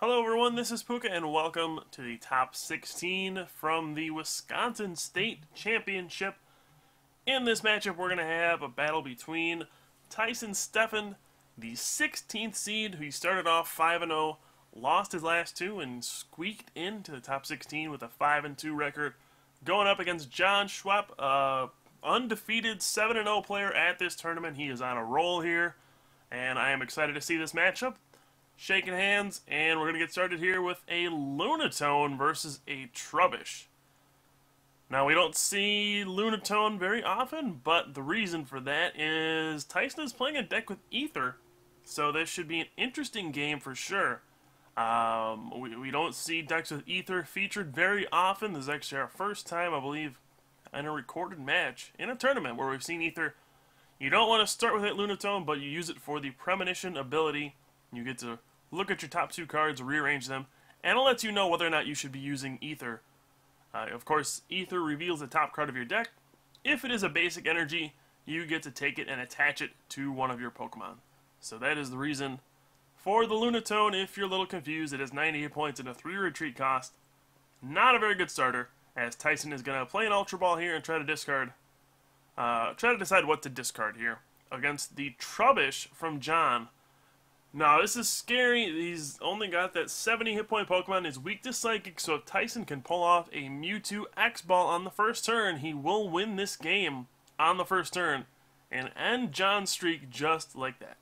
Hello everyone, this is Pooka and welcome to the top 16 from the Wisconsin State Championship. In this matchup we're going to have a battle between Tyson Stephan, the 16th seed, who started off 5-0, lost his last two and squeaked into the top 16 with a 5-2 record, going up against Jon Schweppe, undefeated 7-0 player at this tournament. He is on a roll here, and I am excited to see this matchup. Shaking hands, and we're going to get started here with a Lunatone versus a Trubbish. Now, we don't see Lunatone very often, but the reason for that is Tyson is playing a deck with Ether, so this should be an interesting game for sure. We don't see decks with Ether featured very often. This is actually our first time, I believe, in a recorded match in a tournament where we've seen Ether. You don't want to start with it Lunatone, but you use it for the Premonition ability. You get to look at your top two cards, rearrange them, and it lets you know whether or not you should be using Ether. Of course, Ether reveals the top card of your deck. If it is a basic energy, you get to take it and attach it to one of your Pokemon. So that is the reason for the Lunatone. If you're a little confused, it has 98 points and a 3 retreat cost. Not a very good starter, as Tyson is going to play an Ultra Ball here and try to discard. Try to decide what to discard here against the Trubbish from Jon. Now, this is scary. He's only got that 70 hit point Pokemon. He's weak to Psychic, so if Tyson can pull off a Mewtwo X-Ball on the first turn, he will win this game on the first turn and end Jon's streak just like that.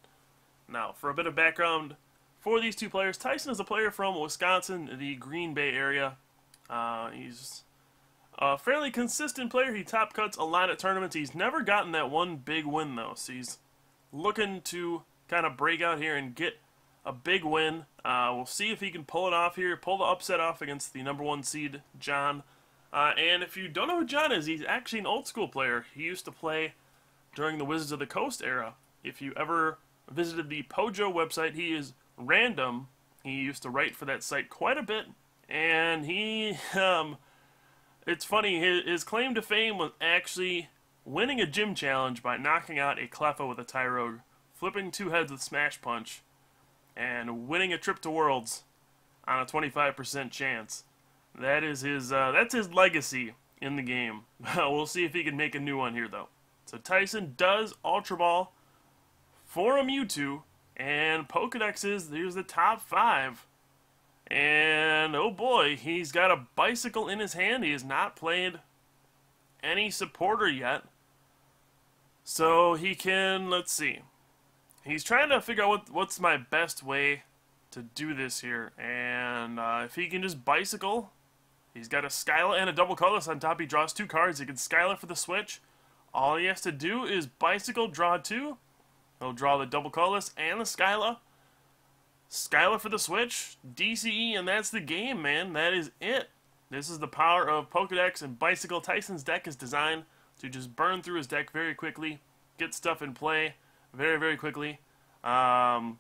Now, for a bit of background for these two players, Tyson is a player from Wisconsin, the Green Bay area. He's a fairly consistent player. He top cuts a lot at tournaments. He's never gotten that one big win, though, so he's looking to kind of break out here and get a big win. We'll see if he can pull it off here, pull the upset off against the number 1 seed, Jon. And if you don't know who Jon is, he's actually an old school player. He used to play during the Wizards of the Coast era. If you ever visited the Pojo website, he is random. He used to write for that site quite a bit, and he, it's funny, his claim to fame was actually winning a gym challenge by knocking out a Cleffa with a Tyrogue, flipping 2 heads with Smash Punch, and winning a trip to Worlds on a 25% chance. That is his, that's his legacy in the game. We'll see if he can make a new one here, though. So Tyson does Ultra Ball for a Mewtwo, and Pokedexes, here's the top 5. And, oh boy, he's got a Bicycle in his hand. He has not played any supporter yet. So he can, let's see. He's trying to figure out what's my best way to do this here. And if he can just Bicycle, he's got a Skyla and a double colorless on top. He draws 2 cards. He can Skyla for the switch. All he has to do is Bicycle, draw 2. He'll draw the double colorless and the Skyla. Skyla for the switch, DCE, and that's the game, man. That is it. This is the power of Pokedex and Bicycle. Tyson's deck is designed to just burn through his deck very quickly, get stuff in play very, very quickly. And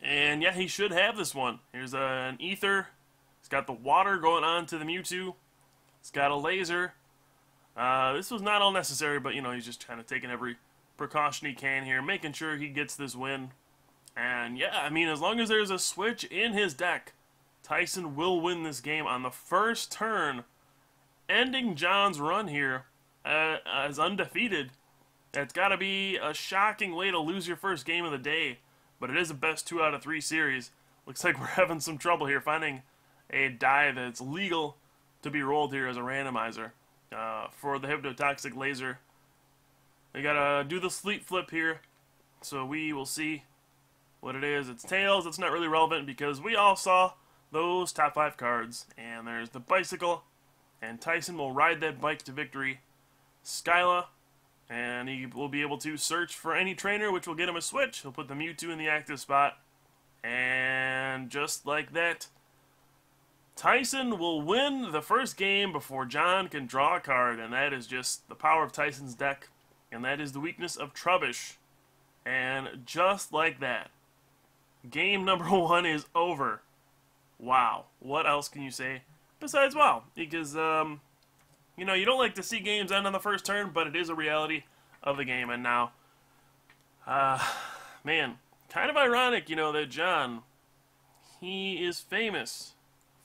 yeah, he should have this one. Here's an Ether. He's got the water going on to the Mewtwo. He's got a laser. This was not all necessary, but, you know, he's just kind of taking every precaution he can here, making sure he gets this win. And yeah, I mean, as long as there's a switch in his deck, Tyson will win this game on the first turn, ending Jon's run here as undefeated. That's got to be a shocking way to lose your first game of the day, but it is a best 2 out of 3 series. Looks like we're having some trouble here finding a die that's legal to be rolled here as a randomizer for the Hypnotoxic Laser. They gotta do the Sleep Flip here, so we will see what it is. It's Tails. It's not really relevant because we all saw those top 5 cards. And there's the Bicycle, and Tyson will ride that bike to victory. Skyla, and he will be able to search for any trainer, which will get him a switch. He'll put the Mewtwo in the active spot, and just like that, Tyson will win the first game before Jon can draw a card, and that is just the power of Tyson's deck, and that is the weakness of Trubbish. And just like that, game number 1 is over. Wow. What else can you say besides wow? Because, you know, you don't like to see games end on the first turn, but it is a reality of the game. And now, man, kind of ironic, you know, that Jon, he is famous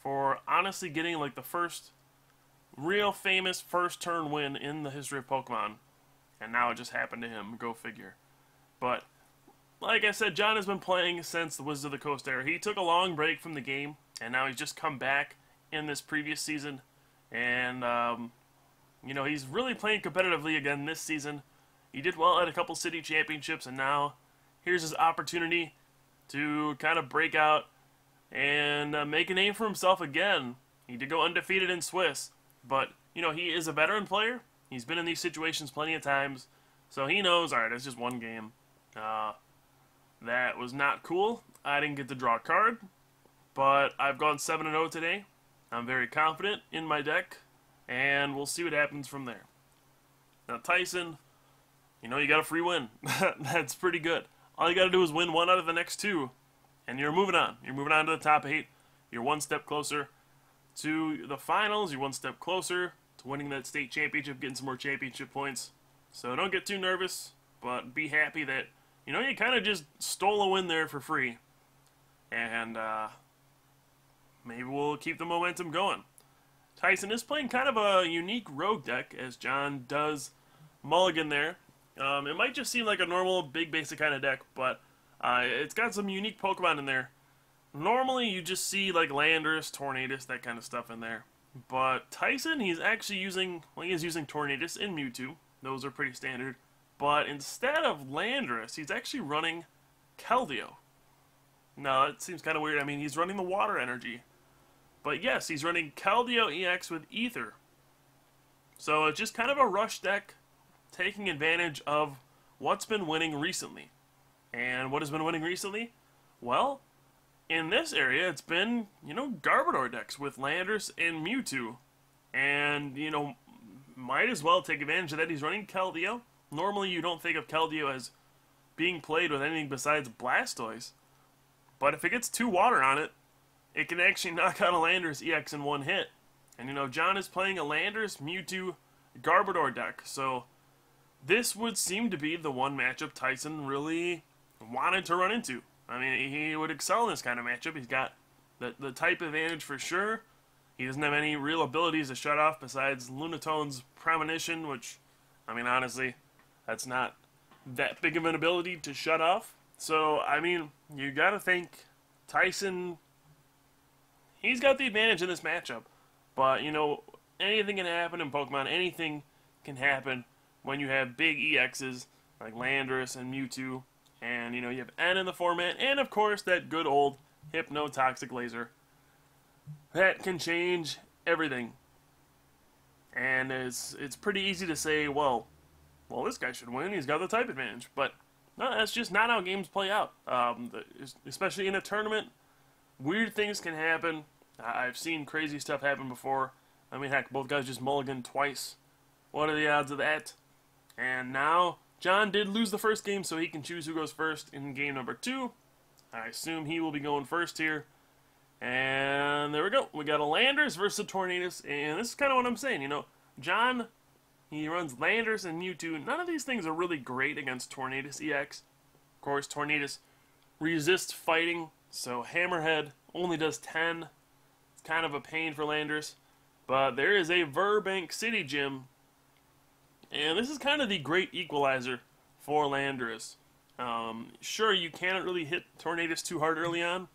for honestly getting like the first real famous first turn win in the history of Pokemon. And now it just happened to him. Go figure. But, like I said, Jon has been playing since the Wizards of the Coast era. He took a long break from the game, and now he's just come back in this previous season. And, he's really playing competitively again this season. He did well at a couple city championships, and now here's his opportunity to kind of break out and make a name for himself again. He did go undefeated in Swiss, but, he is a veteran player. He's been in these situations plenty of times, so he knows, alright, it's just one game. That was not cool. I didn't get to draw a card, but I've gone 7-0 today. I'm very confident in my deck, and we'll see what happens from there. Now, Tyson, you got a free win. That's pretty good. All you got to do is win one out of the next two, and you're moving on. You're moving on to the top 8. You're one step closer to the finals. You're one step closer to winning that state championship, getting some more championship points. So don't get too nervous, but be happy that, you kind of just stole a win there for free. And maybe we'll keep the momentum going. Tyson is playing kind of a unique rogue deck, as Jon does mulligan there. It might just seem like a normal, big, basic kind of deck, but it's got some unique Pokemon in there. Normally, you just see like Landorus, Tornadus, that kind of stuff in there. But Tyson, he's actually using, he is using Tornadus and Mewtwo. Those are pretty standard. But instead of Landorus, he's actually running Keldeo. Now, that seems kind of weird. I mean, he's running the water energy. But yes, he's running Keldeo EX with Ether. So it's just kind of a rush deck, taking advantage of what's been winning recently. And what has been winning recently? Well, in this area, it's been, Garbodor decks with Landorus and Mewtwo. And, might as well take advantage of that. He's running Keldeo. Normally, you don't think of Keldeo as being played with anything besides Blastoise. But if it gets 2 water on it, it can actually knock out a Landorus EX in one hit. And, Jon is playing a Landorus, Mewtwo, Garbodor deck. So, this would seem to be the one matchup Tyson really wanted to run into. I mean, he would excel in this kind of matchup. He's got the type advantage for sure. He doesn't have any real abilities to shut off besides Lunatone's Premonition, which, I mean, honestly, that's not that big of an ability to shut off. So, I mean, you gotta think Tyson, he's got the advantage in this matchup. But, anything can happen in Pokemon. Anything can happen when you have big EXs like Landorus and Mewtwo. And, you have N in the format. And, of course, that good old Hypno-Toxic Laser. That can change everything. And it's pretty easy to say, well, this guy should win. He's got the type advantage. But no, that's just not how games play out. Especially in a tournament, weird things can happen. I've seen crazy stuff happen before. I mean, heck, both guys just mulliganed twice. What are the odds of that? And now, Jon did lose the first game, so he can choose who goes first in game number 2. I assume he will be going first here. And there we go. We got a Landorus versus a Tornadus. And this is kind of what I'm saying. Jon, he runs Landorus and Mewtwo. None of these things are really great against Tornadus EX. Of course, Tornadus resists fighting, so Hammerhead only does 10. It's kind of a pain for Landorus. But there is a Burbank City Gym. And this is kind of the great equalizer for Landorus. Sure, you cannot really hit Tornadus too hard early on,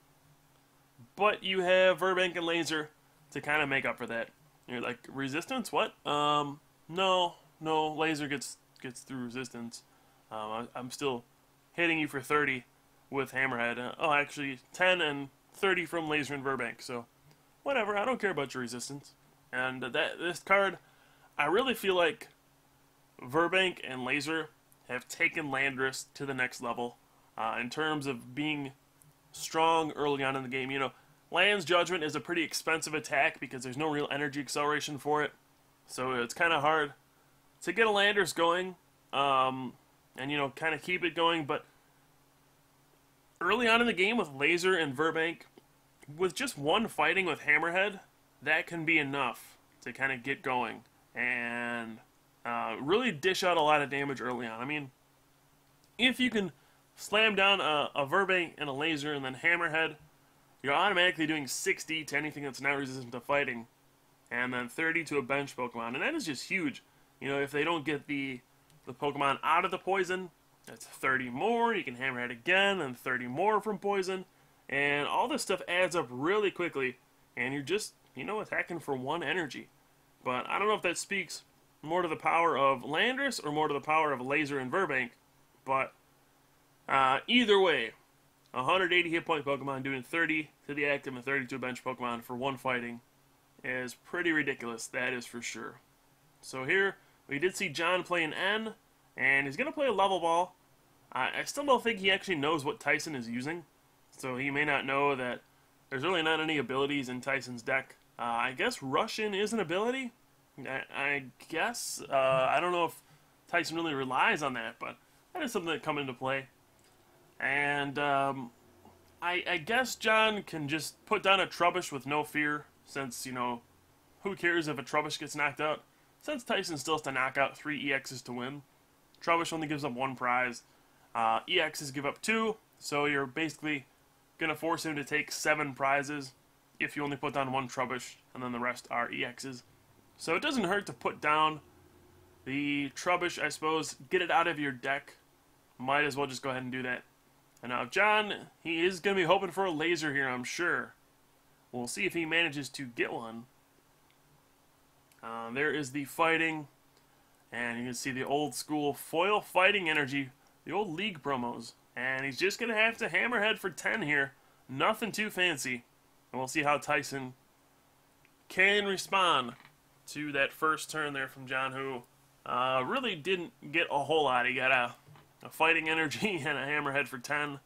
but you have Burbank and Laser to kind of make up for that. You're like, resistance? What? No, Laser gets through resistance. I'm still hitting you for 30 with Hammerhead. Actually, 10 and 30 from Laser and Burbank, so whatever, I don't care about your resistance. And this card, I really feel like Burbank and Laser have taken Landorus to the next level in terms of being strong early on in the game. Land's Judgment is a pretty expensive attack because there's no real energy acceleration for it. So it's kind of hard to get a Landorus going and, kind of keep it going. But early on in the game with Laser and Burbank, with just one fighting with Hammerhead, that can be enough to kind of get going and really dish out a lot of damage early on. I mean, if you can slam down a Burbank and a Laser and then Hammerhead you're automatically doing 60 to anything that's not resistant to fighting, and then 30 to a bench Pokemon, and that is just huge. You know, if they don't get the Pokemon out of the poison, that's 30 more. You can Hammerhead again, and 30 more from poison, and all this stuff adds up really quickly, and you're just, you know, attacking for 1 energy. But I don't know if that speaks more to the power of Landorus or more to the power of Laser and Burbank, but either way, 180 hit point Pokemon doing 30 to the active and 30 to a bench Pokemon for 1 fighting is pretty ridiculous, that is for sure. So here, we did see Jon play an N, and he's going to play a level ball. I still don't think he actually knows what Tyson is using, so he may not know that there's really not any abilities in Tyson's deck. I guess Russian is an ability. I guess. I don't know if Tyson really relies on that, but that is something that come into play. And I guess Jon can just put down a Trubbish with no fear, since, you know, who cares if a Trubbish gets knocked out? Since Tyson still has to knock out 3 EXs to win. Trubbish only gives up 1 prize. EXs give up 2, so you're basically going to force him to take 7 prizes if you only put down 1 Trubbish, and then the rest are EXs. So it doesn't hurt to put down the Trubbish, I suppose. Get it out of your deck. Might as well just go ahead and do that. And now Jon, he is going to be hoping for a laser here, I'm sure. We'll see if he manages to get one. There is the fighting. And you can see the old school foil fighting energy. The old league promos. And he's just going to have to Hammerhead for 10 here. Nothing too fancy. And we'll see how Tyson can respond to that first turn there from Jon, who really didn't get a whole lot. He got a fighting energy and a Hammerhead for 10.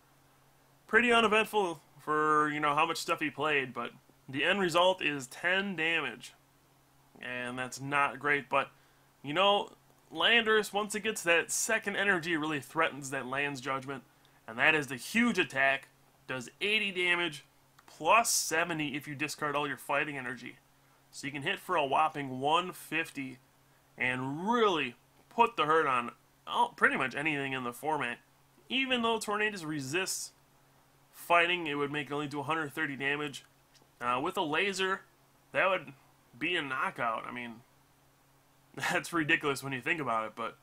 Pretty uneventful for, you know, how much stuff he played, but the end result is 10 damage. And that's not great, but, you know, Landorus, once it gets that second energy, really threatens that Land's Judgment, and that is the huge attack. Does 80 damage, plus 70 if you discard all your fighting energy. So you can hit for a whopping 150 and really put the hurt on pretty much anything in the format. Even though Tornadus resists fighting, it would make it only do 130 damage. With a laser, that would be a knockout. I mean, that's ridiculous when you think about it, but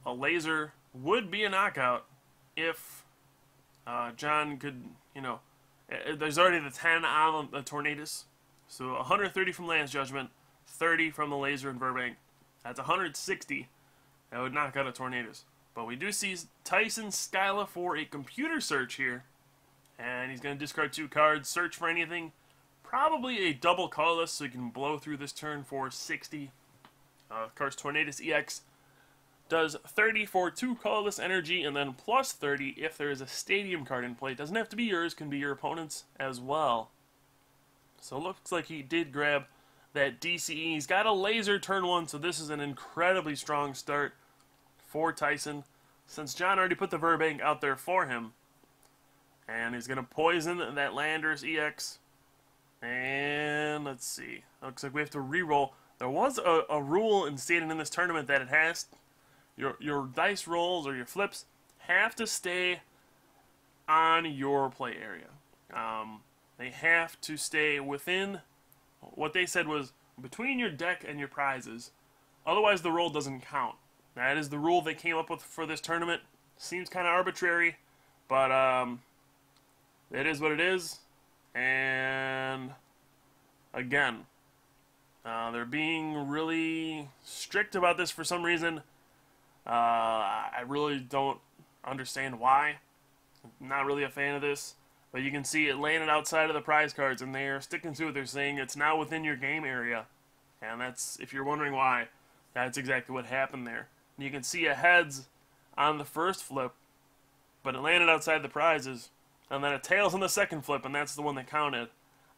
a laser would be a knockout if Jon could, you know, there's already the 10 on the Tornadus, so 130 from Lance Judgment, 30 from the laser and Burbank. That's 160. That would knock out a Tornadus. But we do see Tyson Skyla for a computer search here, and he's going to discard 2 cards, search for anything. Probably a double colorless, so he can blow through this turn for 60. Of course, Tornadus EX does 30 for 2 colorless energy, and then plus 30 if there is a stadium card in play. It doesn't have to be yours, can be your opponent's as well. So it looks like he did grab that DCE. He's got a laser turn 1, so this is an incredibly strong start for Tyson, since Jon already put the Burbank out there for him. And he's going to poison that Landorus EX. And let's see. Looks like we have to reroll. There was a rule instated in this tournament that it has your dice rolls or your flips have to stay on your play area. They have to stay within what they said was between your deck and your prizes. Otherwise, the roll doesn't count. That is the rule they came up with for this tournament. Seems kind of arbitrary, but it is what it is. And again, they're being really strict about this for some reason. I really don't understand why. I'm not really a fan of this. But you can see it landed outside of the prize cards, and they're sticking to it. They're saying it's now within your game area. And that's, if you're wondering why, that's exactly what happened there. And you can see a heads on the first flip, but it landed outside the prizes. And then a tails on the second flip, and that's the one that counted.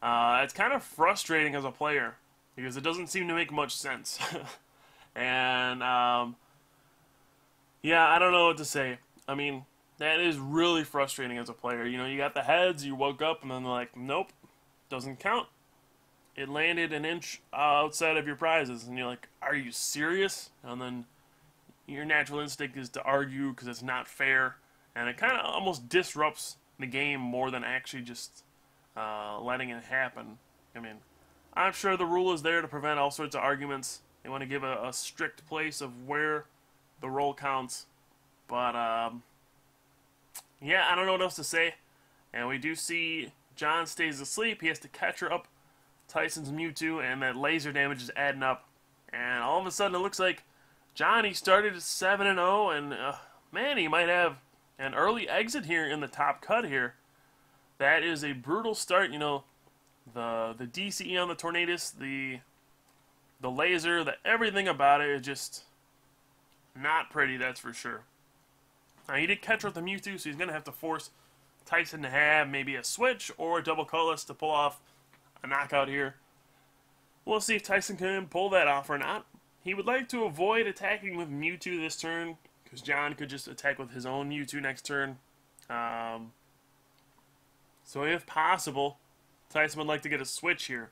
It's kind of frustrating as a player, because it doesn't seem to make much sense. And, yeah, I don't know what to say. I mean, that is really frustrating as a player. You know, you got the heads, you woke up, and then they're like, nope, doesn't count. It landed an inch outside of your prizes, and you're like, are you serious? And then your natural instinct is to argue because it's not fair, and it kind of almost disrupts the game more than actually just letting it happen. I mean, I'm sure the rule is there to prevent all sorts of arguments. They want to give a strict place of where the roll counts. But, yeah, I don't know what else to say. And we do see Jon stays asleep. He has to catch her up Tyson's Mewtwo, and that laser damage is adding up. And all of a sudden, it looks like Jon, he started at 7-0, and man, he might have an early exit here in the top cut here. That is a brutal start. You know, the DCE on the Tornadus, the laser, everything about it is just not pretty, that's for sure. Now, he did catch her with the Mewtwo, so he's going to have to force Tyson to have maybe a switch or a double colorless to pull off a knockout here. We'll see if Tyson can pull that off or not. He would like to avoid attacking with Mewtwo this turn, because Jon could just attack with his own Mewtwo next turn. So if possible, Tyson would like to get a switch here.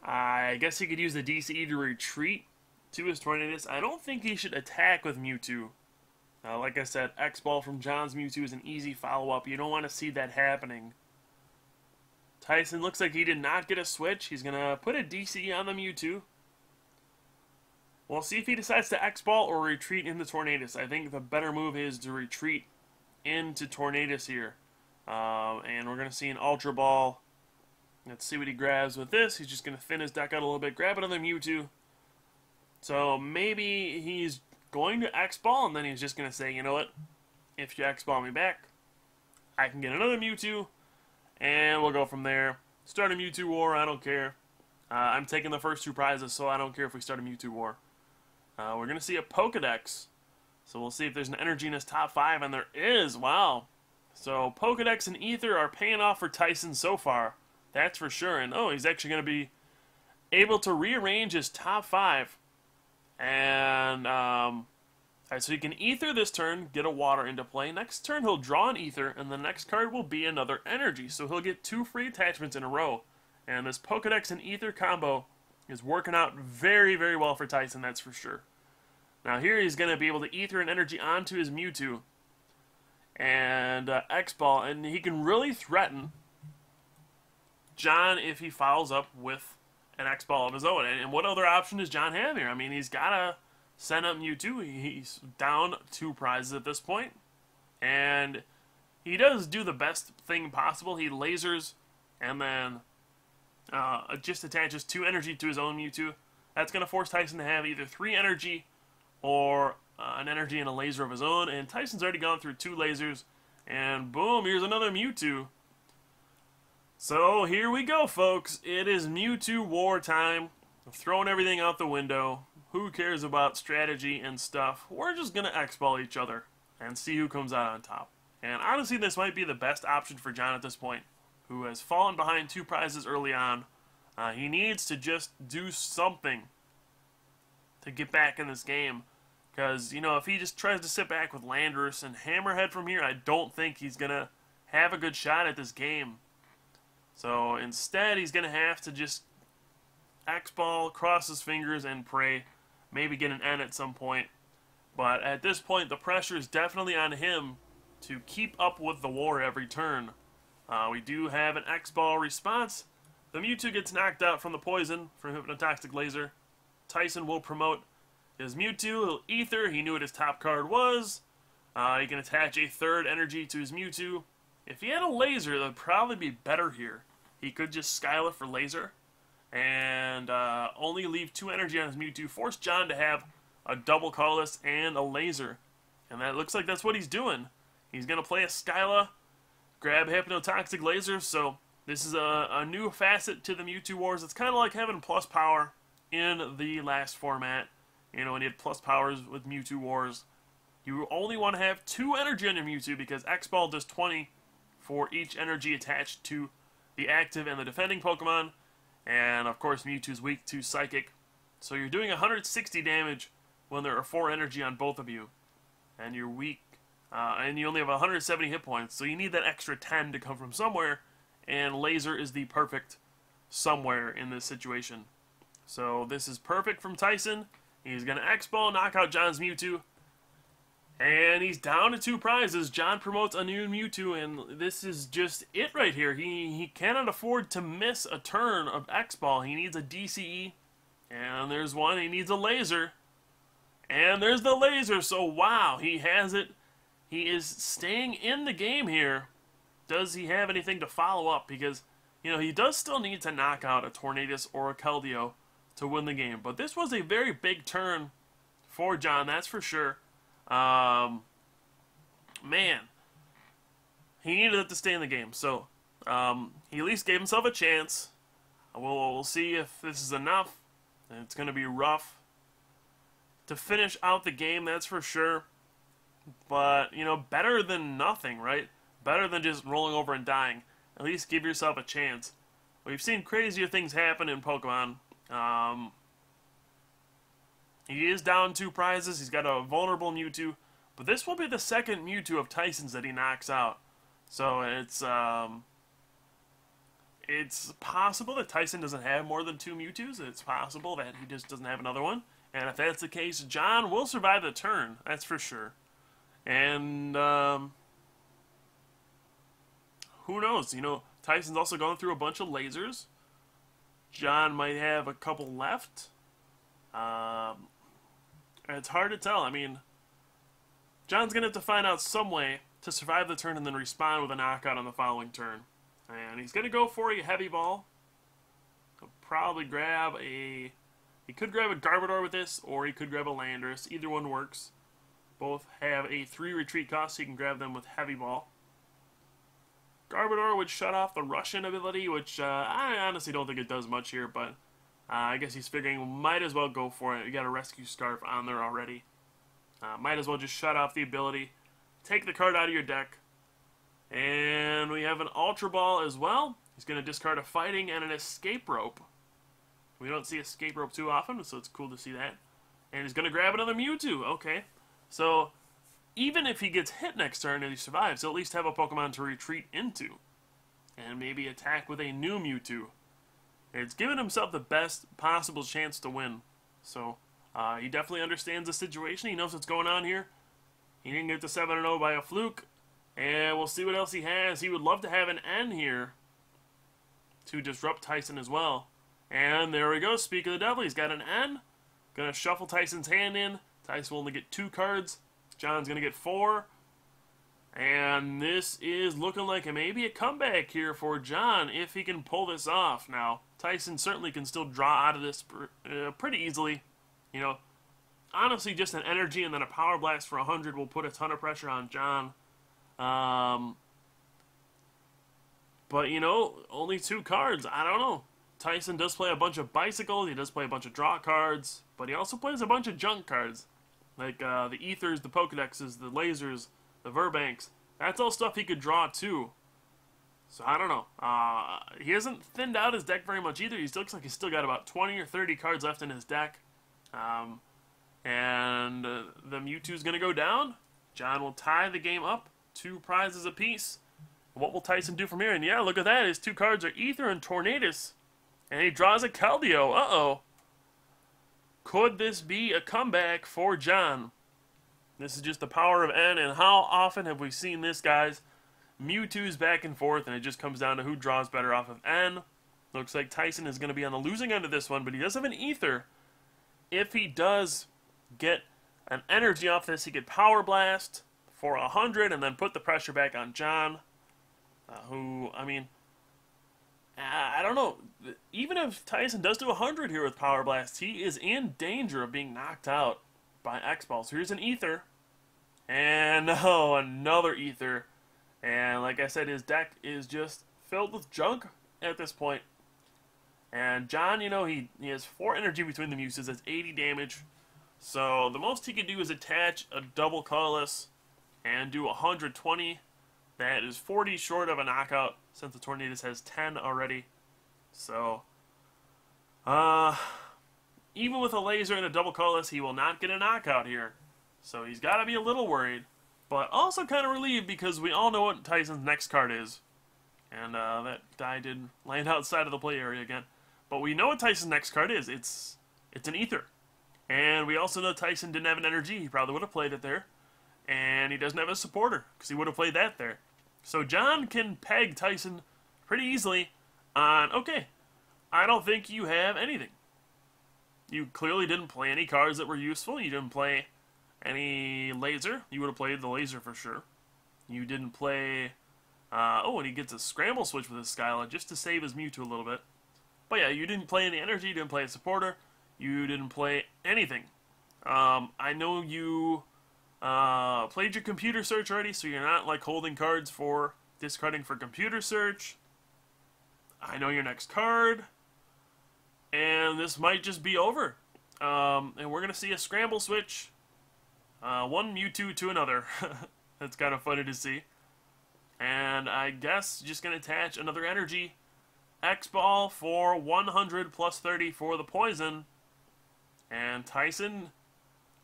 I guess he could use the DCE to retreat to his Tornadus. I don't think he should attack with Mewtwo. Like I said, X-Ball from Jon's Mewtwo is an easy follow-up. You don't want to see that happening. Tyson looks like he did not get a switch. He's going to put a DCE on the Mewtwo. We'll see if he decides to X-Ball or retreat into Tornadus. I think the better move is to retreat into Tornadus here. And we're going to see an Ultra Ball. Let's see what he grabs with this. He's just going to thin his deck out a little bit, grab another Mewtwo. So maybe he's going to X-Ball, and then he's just going to say, you know what, if you X-Ball me back, I can get another Mewtwo, and we'll go from there. Start a Mewtwo war, I don't care. I'm taking the first two prizes, so I don't care if we start a Mewtwo war. We're going to see a Pokedex, so we'll see if there's an energy in his top 5, and there is, wow. So Pokedex and Ether are paying off for Tyson so far, that's for sure, and oh, he's actually going to be able to rearrange his top 5. And, alright, so he can Ether this turn, get a Water into play. Next turn, he'll draw an Ether, and the next card will be another Energy. So he'll get 2 free attachments in a row. And this Pokedex and Ether combo is working out very, very well for Tyson, that's for sure. Now here he's going to be able to Ether an Energy onto his Mewtwo. And X-Ball, and he can really threaten Jon if he follows up with an X-Ball of his own. And what other option does Jon have here? I mean, he's got to send up Mewtwo. He's down 2 prizes at this point. And he does do the best thing possible. He lasers and then just attaches 2 energy to his own Mewtwo. That's going to force Tyson to have either 3 energy or an energy and a laser of his own. And Tyson's already gone through 2 lasers. And boom, here's another Mewtwo. So here we go, folks. It is Mewtwo war time. I'm throwing everything out the window. Who cares about strategy and stuff? We're just going to X-Ball each other and see who comes out on top. And honestly, this might be the best option for Jon at this point, who has fallen behind 2 prizes early on. He needs to just do something to get back in this game. Because, you know, if he just tries to sit back with Landorus and Hammerhead from here, I don't think he's going to have a good shot at this game. So instead, he's going to have to just X-Ball, cross his fingers, and pray. Maybe get an N at some point. But at this point, the pressure is definitely on him to keep up with the war every turn. We do have an X-Ball response. The Mewtwo gets knocked out from the poison from Hypnotoxic Laser. Tyson will promote his Mewtwo. He'll Ether. He knew what his top card was. He can attach a 3rd energy to his Mewtwo. If he had a laser, that would probably be better here. He could just Skyla for laser and only leave 2 energy on his Mewtwo. Force Jon to have a double colorless and a laser. And that looks like that's what he's doing. He's going to play a Skyla, grab Hypnotoxic Laser. So this is a new facet to the Mewtwo Wars. It's kind of like having plus power in the last format. You know, when you had plus powers with Mewtwo Wars. You only want to have 2 energy on your Mewtwo because X-Ball does 20 for each energy attached to the active and the defending Pokemon. And, of course, Mewtwo's weak to Psychic. So you're doing 160 damage when there are 4 energy on both of you. And you're weak. And you only have 170 hit points. So you need that extra 10 to come from somewhere. And Laser is the perfect somewhere in this situation. So this is perfect from Tyson. He's going to X-Ball, knock out Jon's Mewtwo. And he's down to 2 prizes. Jon promotes a new Mewtwo, and this is just it right here. He cannot afford to miss a turn of X-Ball. He needs a DCE, and there's one. He needs a laser, and there's the laser. So, wow, he has it. He is staying in the game here. Does he have anything to follow up? Because, you know, he does still need to knock out a Tornadus or a Keldeo to win the game. But this was a very big turn for Jon, that's for sure. Man, he needed it to stay in the game, so he at least gave himself a chance. We'll see if this is enough. It's going to be rough to finish out the game, that's for sure. But, you know, better than nothing, right? Better than just rolling over and dying. At least give yourself a chance. We've seen crazier things happen in Pokemon. He is down 2 prizes. He's got a vulnerable Mewtwo. But this will be the second Mewtwo of Tyson's that he knocks out. So it's possible that Tyson doesn't have more than 2 Mewtwo's. It's possible that he just doesn't have another one. And if that's the case, Jon will survive the turn. That's for sure. And who knows? You know, Tyson's also going through a bunch of lasers. Jon might have a couple left. It's hard to tell. I mean, Jon's going to have to find out some way to survive the turn and then respond with a knockout on the following turn. And he's going to go for a heavy ball. He'll probably grab a... He could grab a Garbodor with this, or he could grab a Landorus. Either one works. Both have a 3 retreat cost, so you can grab them with heavy ball. Garbodor would shut off the Russian ability, which I honestly don't think it does much here, but I guess he's figuring might as well go for it. You got a Rescue Scarf on there already. Might as well just shut off the ability. Take the card out of your deck. And we have an Ultra Ball as well. He's going to discard a Fighting and an Escape Rope. We don't see Escape Rope too often, so it's cool to see that. And he's going to grab another Mewtwo. Okay. So, even if he gets hit next turn and he survives, he'll at least have a Pokemon to retreat into. And maybe attack with a new Mewtwo. It's given himself the best possible chance to win. So, he definitely understands the situation. He knows what's going on here. He didn't get to 7-0 by a fluke. And we'll see what else he has. He would love to have an N here to disrupt Tyson as well. And there we go. Speak of the devil. He's got an N. Gonna shuffle Tyson's hand in. Tyson will only get 2 cards. Jon's gonna get 4. And this is looking like maybe a comeback here for Jon if he can pull this off. Now, Tyson certainly can still draw out of this pretty easily. You know, honestly, just an energy and then a Power Blast for 100 will put a ton of pressure on Jon. But, you know, only 2 cards. I don't know. Tyson does play a bunch of Bicycles. He does play a bunch of draw cards. But he also plays a bunch of junk cards. Like the Ethers, the Pokedexes, the Lasers, the Verbanks. That's all stuff he could draw too. So I don't know. He hasn't thinned out his deck very much either. He still looks like he's still got about 20 or 30 cards left in his deck. And the Mewtwo's going to go down. Jon will tie the game up. 2 prizes apiece. What will Tyson do from here? And yeah, look at that. His 2 cards are Ether and Tornadus. And he draws a Keldeo. Uh-oh. Could this be a comeback for Jon? This is just the power of N, and how often have we seen this, guys? Mewtwo's back and forth, and it just comes down to who draws better off of N. Looks like Tyson is going to be on the losing end of this one, but he does have an Ether. If he does get an energy off this, he could Power Blast for 100 and then put the pressure back on Jon. I mean, I don't know. Even if Tyson does do 100 here with Power Blast, he is in danger of being knocked out by X-Ball. So here's an Ether. And oh, another Ether. And like I said, his deck is just filled with junk at this point. And Jon, you know, he has 4 energy between the Muses. That's 80 damage. So the most he can do is attach a double colorless and do 120. That is 40 short of a knockout since the Tornadus has 10 already. So, even with a laser and a double colorless, he will not get a knockout here. So he's got to be a little worried. But also kind of relieved because we all know what Tyson's next card is. And that die did land outside of the play area again. But we know what Tyson's next card is. It's an Ether. And we also know Tyson didn't have an energy. He probably would have played it there. and he doesn't have a supporter because he would have played that there. So Jon can peg Tyson pretty easily on, okay, I don't think you have anything. You clearly didn't play any cards that were useful. You didn't play any laser. You would have played the laser for sure. You didn't play... and he gets a scramble switch with his Skyla just to save his Mewtwo a little bit. But yeah, you didn't play any energy. You didn't play a supporter. You didn't play anything. I know you played your computer search already, so you're not like holding cards for discarding for computer search. I know your next card. And this might just be over. And we're going to see a scramble switch. One Mewtwo to another. That's kind of funny to see. And I guess just going to attach another energy. X-Ball for 100 plus 30 for the poison. And Tyson,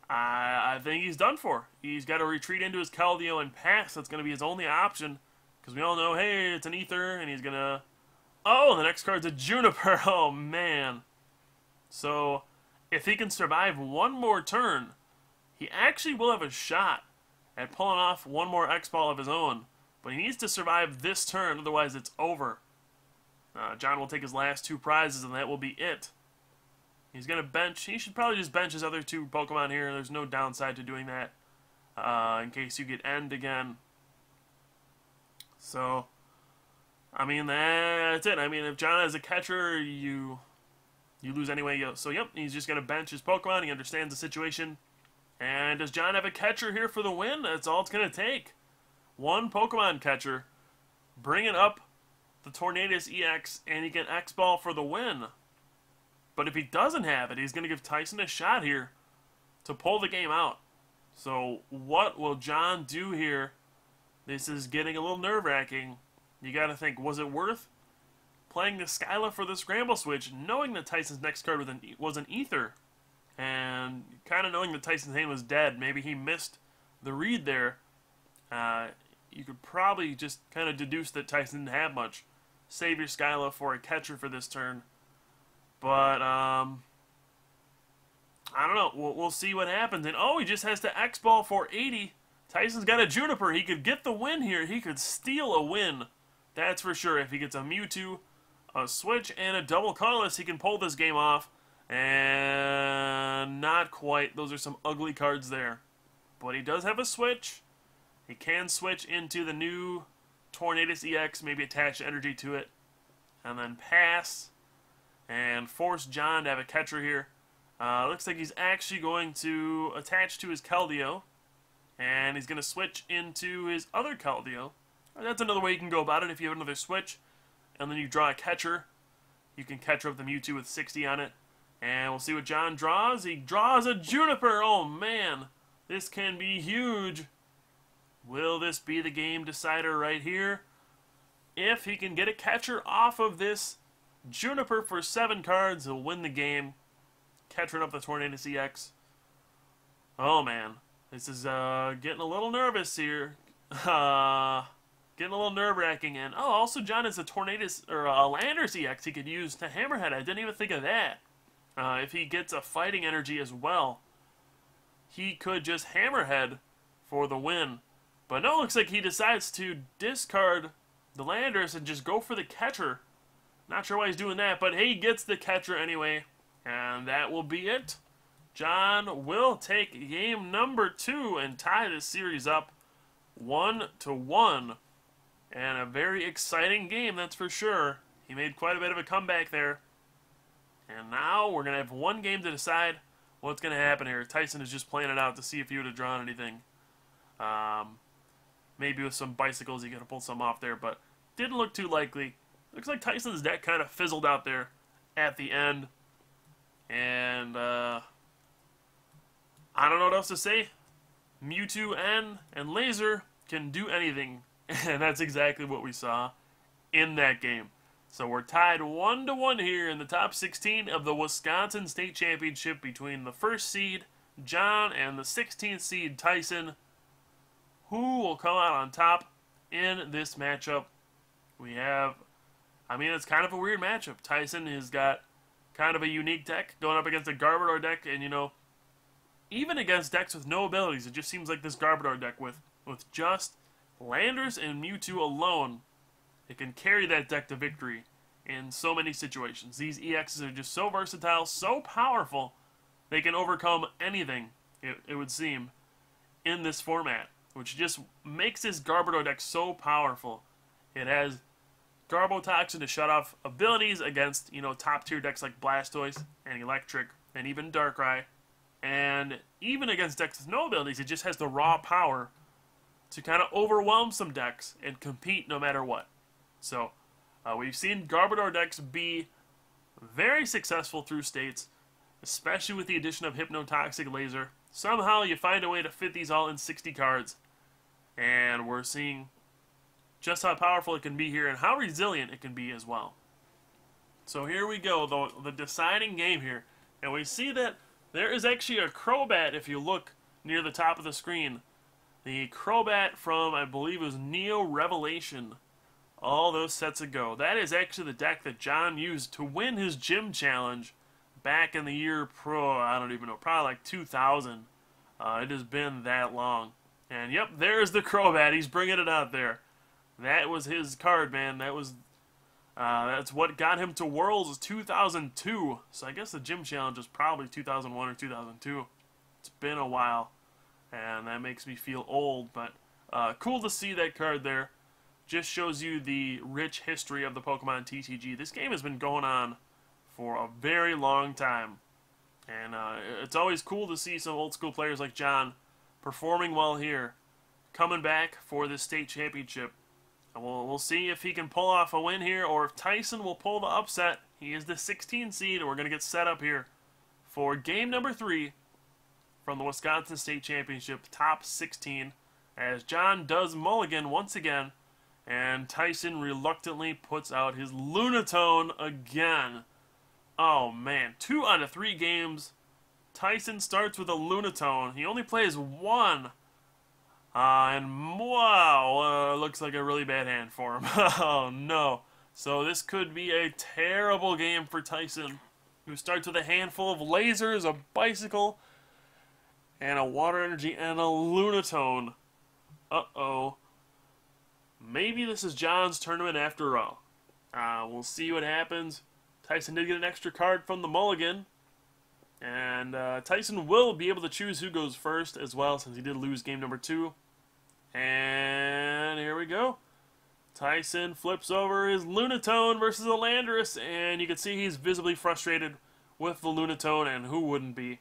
I think he's done for. He's got to retreat into his Keldeo and pass. That's going to be his only option. Because we all know, hey, it's an Ether, and he's going to... Oh, the next card's a Juniper. Oh, man. So, if he can survive one more turn, he actually will have a shot at pulling off one more X-Ball of his own. But he needs to survive this turn, otherwise it's over. Jon will take his last two prizes, and that will be it. He's going to bench. He should probably just bench his other two Pokemon here. There's no downside to doing that in case you get End again. So, I mean, that's it. I mean, if Jon has a catcher, you lose anyway. So, yep, he's just going to bench his Pokemon. He understands the situation. And does Jon have a catcher here for the win? That's all it's going to take. One Pokemon catcher. Bring it up the Tornadus EX, and he can X-Ball for the win. But if he doesn't have it, he's going to give Tyson a shot here to pull the game out. So what will Jon do here? This is getting a little nerve-wracking. You got to think, was it worth playing the Skyla for the Scramble Switch, knowing that Tyson's next card was an Ether, and kind of knowing that Tyson's hand was dead? Maybe he missed the read there. You could probably just kind of deduce that Tyson didn't have much. Save your Skyla for a catcher for this turn. But, I don't know. We'll see what happens. And, oh, he just has to X-Ball for 80. Tyson's got a Juniper. He could get the win here. He could steal a win. That's for sure. If he gets a Mewtwo, a Switch, and a double colorless, he can pull this game off. And not quite. Those are some ugly cards there. But he does have a Switch. He can switch into the new Tornadus EX, maybe attach energy to it, and then pass, and force Jon to have a catcher here. Looks like he's actually going to attach to his Keldeo, and he's going to switch into his other Keldeo. That's another way you can go about it. If you have another switch, and then you draw a catcher, you can catcher up the Mewtwo with 60 on it, and we'll see what Jon draws. He draws a Juniper! Oh man, this can be huge. Will this be the game decider right here? If he can get a catcher off of this Juniper for 7 cards, he'll win the game. Catching up the Tornadus EX. Oh man, this is getting a little nervous here. Getting a little nerve-wracking. And oh, also Jon has a Tornadus or a Landorus EX he could use to Hammerhead. I didn't even think of that. If he gets a fighting energy as well, he could just Hammerhead for the win. But no, it looks like he decides to discard the Landorus and just go for the catcher. Not sure why he's doing that, but hey, he gets the catcher anyway. And that will be it. Jon will take game number 2 and tie this series up 1-1. And a very exciting game, that's for sure. He made quite a bit of a comeback there. And now we're going to have one game to decide what's going to happen here. Tyson is just playing it out to see if he would have drawn anything. Maybe with some bicycles he could have pulled some off there, but didn't look too likely. Looks like Tyson's deck kind of fizzled out there at the end. And I don't know what else to say. Mewtwo and Laser can do anything. And that's exactly what we saw in that game. So we're tied 1-1 here in the top 16 of the Wisconsin State Championship between the first seed, Jon, and the 16th seed, Tyson. Who will come out on top in this matchup? We have, I mean, it's kind of a weird matchup. Tyson has got kind of a unique deck going up against a Garbodor deck, and, you know, even against decks with no abilities, it just seems like this Garbodor deck with just Landers and Mewtwo alone, it can carry that deck to victory in so many situations. These EXs are just so versatile, so powerful, they can overcome anything, it would seem, in this format, which just makes this Garbodor deck so powerful. It has Garbotoxin to shut off abilities against, top tier decks like Blastoise and Electric and even Darkrai. And even against decks with no abilities, it just has the raw power to kind of overwhelm some decks and compete no matter what. So, we've seen Garbodor decks be very successful through states, especially with the addition of Hypnotoxic Laser. Somehow you find a way to fit these all in 60 cards, and we're seeing just how powerful it can be here and how resilient it can be as well. So here we go, the deciding game here. And we see that there is actually a Crobat if you look near the top of the screen. The Crobat from, I believe it was Neo Revelation, all those sets ago. That is actually the deck that Jon used to win his gym challenge back in the year I don't even know, probably like 2000. It has been that long. And yep, there's the Crobat. He's bringing it out there. That was his card, man. That's what got him to Worlds 2002. So I guess the gym challenge was probably 2001 or 2002. It's been a while, and that makes me feel old. But cool to see that card there. Just shows you the rich history of the Pokemon TCG. This game has been going on for a very long time, and it's always cool to see some old school players like Jon performing well here, coming back for this state championship. And we'll see if he can pull off a win here, or if Tyson will pull the upset. He is the 16 seed, and we're going to get set up here for game number 3 from the Wisconsin State Championship Top 16, as Jon does mulligan once again, and Tyson reluctantly puts out his Lunatone again. Oh man, 2 out of 3 games, Tyson starts with a Lunatone. He only plays 1. And wow, looks like a really bad hand for him. Oh no. So this could be a terrible game for Tyson, who starts with a handful of lasers, a bicycle, and a water energy, and a Lunatone. Uh-oh. Maybe this is Jon's tournament after all. We'll see what happens. Tyson did get an extra card from the mulligan. And Tyson will be able to choose who goes first as well, since he did lose game number 2. And here we go. Tyson flips over his Lunatone versus a Landorus, and you can see he's visibly frustrated with the Lunatone, and who wouldn't be?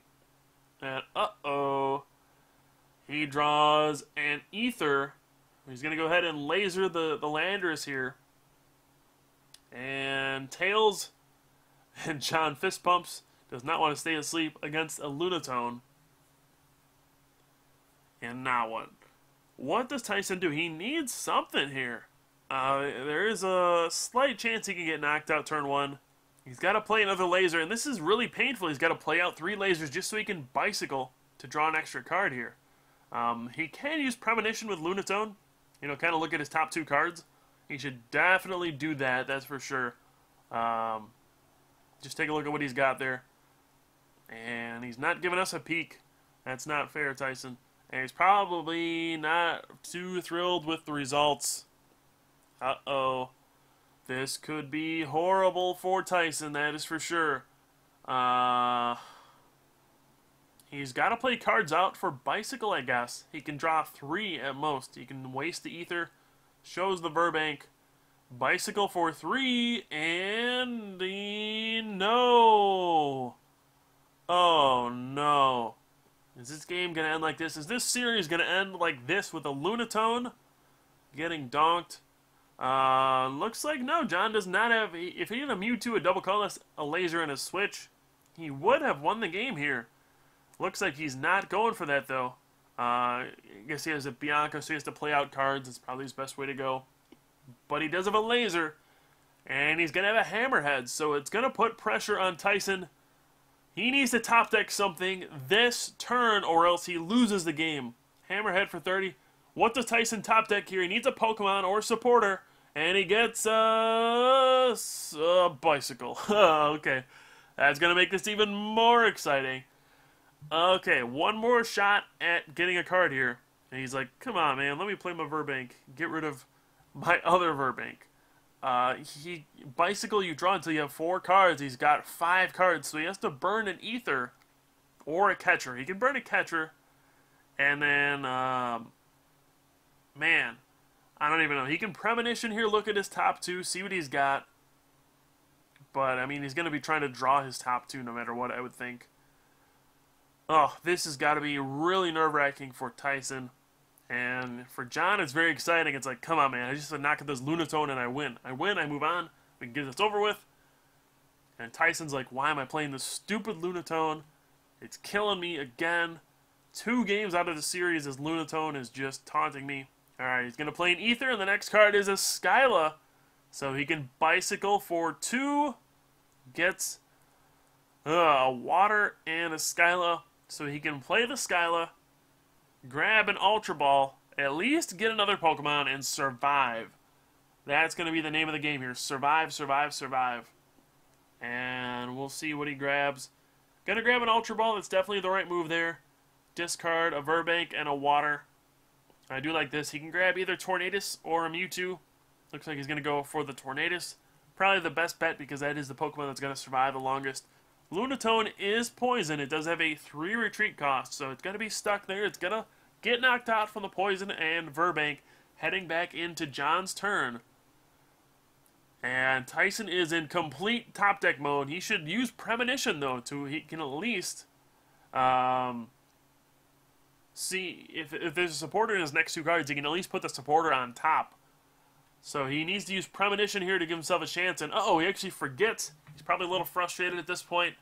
And uh-oh. He draws an Ether. He's going to go ahead and laser the Landorus here. And Tails and Jon fist pumps. Does not want to stay asleep against a Lunatone. And now what? What does Tyson do? He needs something here. There is a slight chance he can get knocked out turn 1. He's got to play another laser, and this is really painful. He's got to play out 3 lasers just so he can bicycle to draw an extra card here. He can use Premonition with Lunatone. Kind of look at his top 2 cards. He should definitely do that, that's for sure. Just take a look at what he's got there. And he's not giving us a peek. That's not fair, Tyson. And he's probably not too thrilled with the results. Uh-oh. This could be horrible for Tyson, that is for sure. He's got to play cards out for Bicycle, I guess. He can draw 3 at most. He can waste the Ether. Shows the Burbank. Bicycle for 3, and no. Oh no. Is this game going to end like this? Is this series going to end like this with a Lunatone getting donked? Looks like no. Jon does not have. If he had a Mewtwo, a double colorless, a laser, and a switch, he would have won the game here. Looks like he's not going for that though. I guess he has a Bianca, so he has to play out cards. It's probably his best way to go. But he does have a laser, and he's going to have a Hammerhead, so it's going to put pressure on Tyson. He needs to top deck something this turn, or else he loses the game. Hammerhead for 30. What does Tyson top deck here? He needs a Pokemon or supporter, and he gets a Bicycle. Okay, that's going to make this even more exciting. Okay, one more shot at getting a card here. And he's like, come on, man, let me play my Verbank. Get rid of my other Verbank. He Bicycle, you draw until you have 4 cards. He's got 5 cards, so he has to burn an Ether or a Catcher. He can burn a Catcher, and then, man, I don't even know. He can Premonition here, look at his top 2, see what he's got. But, I mean, he's going to be trying to draw his top 2 no matter what, I would think. Oh, this has got to be really nerve-wracking for Tyson. And for Jon, it's very exciting. It's like, come on, man. I just knock at this Lunatone and I win. I win, I move on. We can get this over with. And Tyson's like, why am I playing this stupid Lunatone? It's killing me again. 2 games out of the series, this Lunatone is just taunting me. Alright, he's going to play an Ether, and the next card is a Skyla. So he can Bicycle for 2. Gets a Water and a Skyla. So he can play the Skyla, grab an Ultra Ball, at least get another Pokemon, and survive. That's going to be the name of the game here. Survive, survive, survive. And we'll see what he grabs. Going to grab an Ultra Ball. That's definitely the right move there. Discard a Verbank and a Water. I do like this. He can grab either Tornadus or a Mewtwo. Looks like he's going to go for the Tornadus. Probably the best bet because that is the Pokemon that's going to survive the longest. Lunatone is poison. It does have a 3 retreat cost, so it's going to be stuck there. It's going to get knocked out from the poison and Verbank, heading back into Jon's turn. And Tyson is in complete top deck mode. He should use Premonition, though, he can at least see if there's a supporter in his next 2 cards, he can at least put the supporter on top. So he needs to use Premonition here to give himself a chance. And, uh-oh, he actually forgets. He's probably a little frustrated at this point.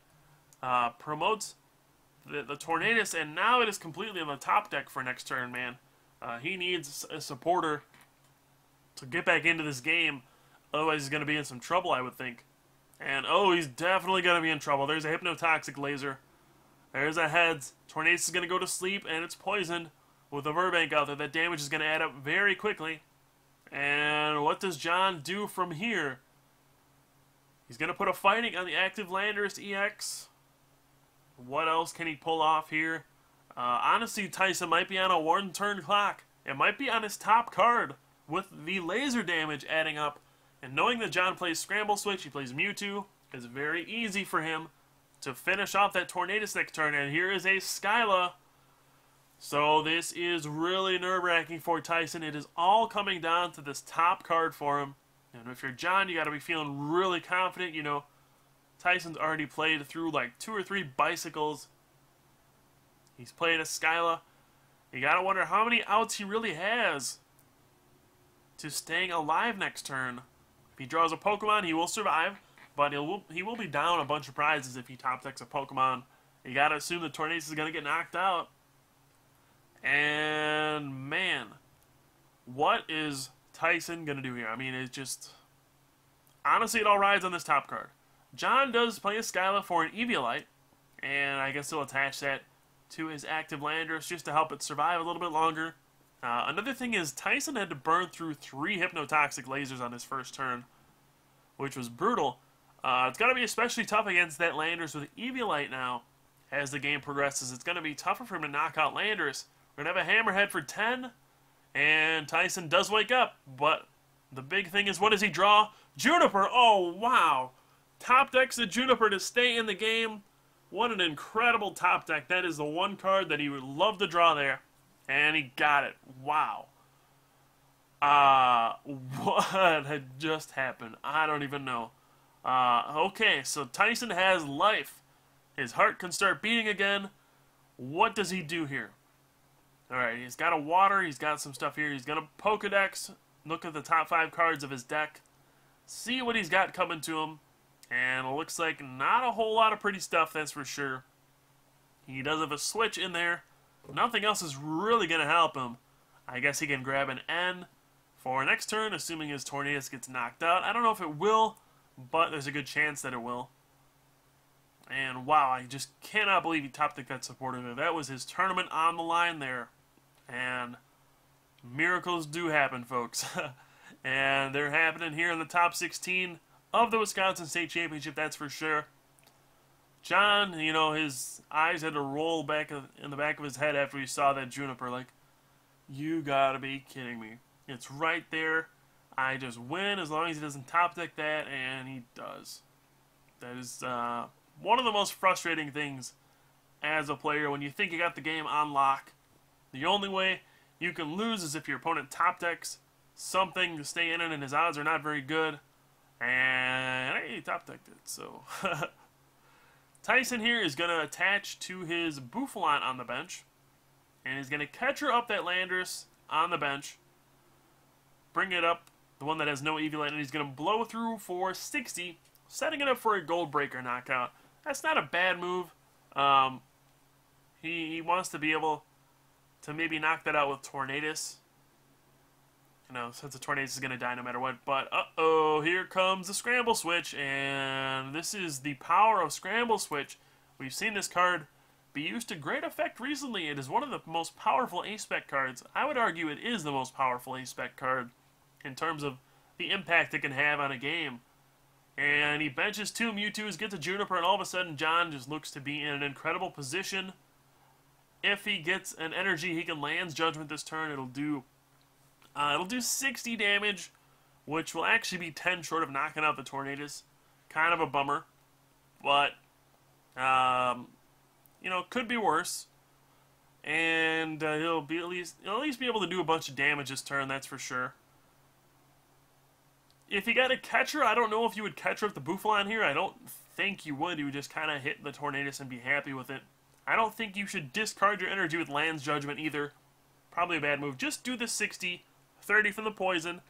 Promotes the Tornadus, and now it is completely on the top deck for next turn, man. He needs a supporter to get back into this game. Otherwise, he's going to be in some trouble, I would think. And, oh, he's definitely going to be in trouble. There's a Hypnotoxic Laser. There's a Heads. Tornadus is going to go to sleep, and it's poisoned with a Verbank out there. That damage is going to add up very quickly. And what does Jon do from here? He's going to put a Fighting on the active Landorus EX. What else can he pull off here? Honestly, Tyson might be on a 1-turn clock. It might be on his top card with the laser damage adding up. And knowing that Jon plays Scramble Switch, he plays Mewtwo, it's very easy for him to finish off that Tornadus next turn. And here is a Skyla. So this is really nerve-wracking for Tyson. It is all coming down to this top card for him. And if you're Jon, you got to be feeling really confident. You know, Tyson's already played through like 2 or 3 Bicycles. He's played a Skyla. You got to wonder how many outs he really has to staying alive next turn. If he draws a Pokemon, he will survive. But he will be down a bunch of prizes if he top decks a Pokemon. You got to assume the Tornadus is going to get knocked out. And, man, what is Tyson going to do here? I mean, it's just... Honestly, it all rides on this top card. Jon does play a Skyla for an Eviolite, and I guess he'll attach that to his active Landorus just to help it survive a little bit longer. Another thing is Tyson had to burn through 3 Hypnotoxic Lasers on his first turn, which was brutal. It's going to be especially tough against that Landorus with Eviolite now. As the game progresses, it's going to be tougher for him to knock out Landorus. We're going to have a Hammerhead for 10, and Tyson does wake up, but the big thing is, what does he draw? Juniper! Oh, wow! Top decks the Juniper to stay in the game. What an incredible top deck. That is the one card that he would love to draw there, and he got it. Wow. What had just happened? I don't even know. Okay, so Tyson has life. His heart can start beating again. What does he do here? Alright, he's got a Water, he's got some stuff here. He's going to Pokedex, look at the top 5 cards of his deck, see what he's got coming to him, and it looks like not a whole lot of pretty stuff, that's for sure. He does have a Switch in there. Nothing else is really going to help him. I guess he can grab an N for next turn, assuming his Tornadus gets knocked out. I don't know if it will, but there's a good chance that it will. And wow, I just cannot believe he top decked that supporter there. That was his tournament on the line there. And miracles do happen, folks. And they're happening here in the top 16 of the Wisconsin State Championship, that's for sure. Jon, you know, his eyes had to roll back in the back of his head after he saw that Juniper. Like, you gotta be kidding me. It's right there. I just win as long as he doesn't top deck that, and he does. That is one of the most frustrating things as a player when you think you got the game on lock. The only way you can lose is if your opponent top decks something to stay in it, and his odds are not very good. And he top decked it, so Tyson here is going to attach to his Buffalon on the bench, and he's going to catch her up that Landorus on the bench, bring it up, the one that has no Eevee Land, and he's going to blow through for 60, setting it up for a Gold Breaker knockout. That's not a bad move. He wants to be able to maybe knock that out with Tornadus. You know, since the Tornadus is going to die no matter what. But, uh-oh, here comes the Scramble Switch, and this is the power of Scramble Switch. We've seen this card be used to great effect recently. It is one of the most powerful A-Spec cards. I would argue it is the most powerful A-Spec card in terms of the impact it can have on a game. And he benches 2 Mewtwo's, gets a Juniper, and all of a sudden Jon just looks to be in an incredible position. If he gets an energy, he can Land's Judgment this turn. It'll do 60 damage, which will actually be 10 short of knocking out the Tornadus. Kind of a bummer, but you know, could be worse. And he'll at least be able to do a bunch of damage this turn. That's for sure. If you got a catcher, I don't know if you would catcher up the Buffalon here. I don't think you would. You would just kind of hit the Tornadus and be happy with it. I don't think you should discard your energy with Land's Judgment either. Probably a bad move. Just do the 60, 30 from the poison.